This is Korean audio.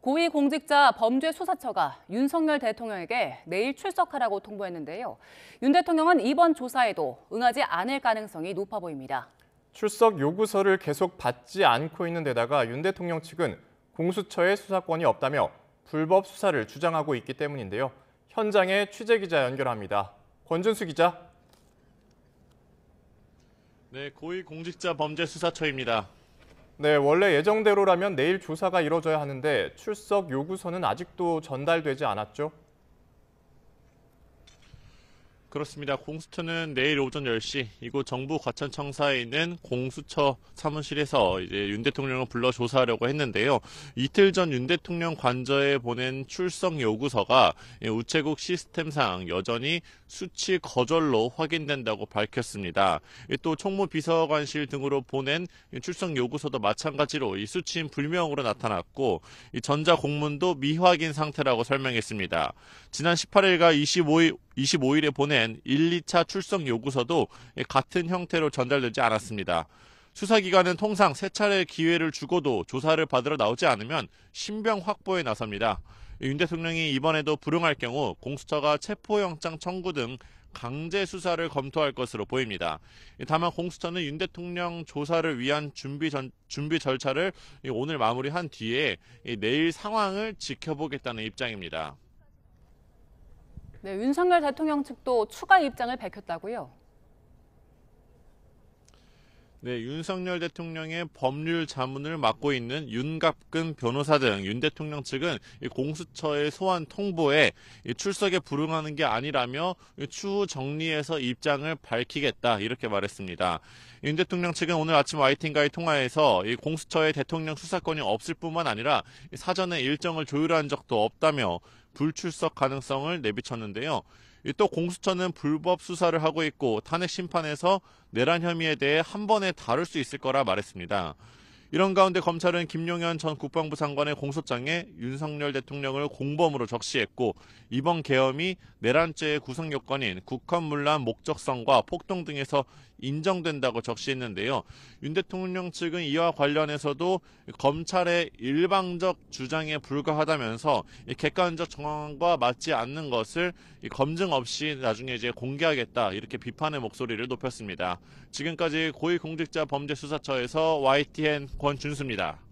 고위공직자 범죄수사처가 윤석열 대통령에게 내일 출석하라고 통보했는데요. 윤 대통령은 이번 조사에도 응하지 않을 가능성이 높아 보입니다. 출석 요구서를 계속 받지 않고 있는 데다가 윤 대통령 측은 공수처에 수사권이 없다며 불법 수사를 주장하고 있기 때문인데요. 현장에 취재기자 연결합니다. 권준수 기자. 네, 고위공직자 범죄수사처입니다. 네, 원래 예정대로라면 내일 조사가 이뤄져야 하는데 출석 요구서는 아직도 전달되지 않았죠? 그렇습니다. 공수처는 내일 오전 10시 이곳 정부 과천청사에 있는 공수처 사무실에서 이제 윤 대통령을 불러 조사하려고 했는데요. 이틀 전 윤 대통령 관저에 보낸 출석 요구서가 우체국 시스템상 여전히 수치 거절로 확인된다고 밝혔습니다. 또 총무비서관실 등으로 보낸 출석 요구서도 마찬가지로 이 수치인 불명으로 나타났고 이 전자공문도 미확인 상태라고 설명했습니다. 지난 18일과 25일에 보낸 1, 2차 출석 요구서도 같은 형태로 전달되지 않았습니다. 수사기관은 통상 3차례 기회를 주고도 조사를 받으러 나오지 않으면 신병 확보에 나섭니다. 윤 대통령이 이번에도 불응할 경우 공수처가 체포영장 청구 등 강제 수사를 검토할 것으로 보입니다. 다만 공수처는 윤 대통령 조사를 위한 준비 절차를 오늘 마무리한 뒤에 내일 상황을 지켜보겠다는 입장입니다. 네, 윤석열 대통령 측도 추가 입장을 밝혔다고요? 네, 윤석열 대통령의 법률 자문을 맡고 있는 윤갑근 변호사 등 윤 대통령 측은 공수처의 소환 통보에 출석에 불응하는 게 아니라며 추후 정리해서 입장을 밝히겠다 이렇게 말했습니다. 윤 대통령 측은 오늘 아침 YTN과의 통화에서 공수처의 대통령 수사권이 없을 뿐만 아니라 사전에 일정을 조율한 적도 없다며 불출석 가능성을 내비쳤는데요. 또 공수처는 불법 수사를 하고 있고 탄핵 심판에서 내란 혐의에 대해 한 번에 다룰 수 있을 거라 말했습니다. 이런 가운데 검찰은 김용현 전 국방부 장관의 공소장에 윤석열 대통령을 공범으로 적시했고 이번 계엄이 내란죄의 구성 요건인 국헌문란 목적성과 폭동 등에서 인정된다고 적시했는데요. 윤 대통령 측은 이와 관련해서도 검찰의 일방적 주장에 불과하다면서 객관적 정황과 맞지 않는 것을 검증 없이 나중에 이제 공개하겠다 이렇게 비판의 목소리를 높였습니다. 지금까지 고위공직자 범죄수사처에서 YTN 권준수입니다.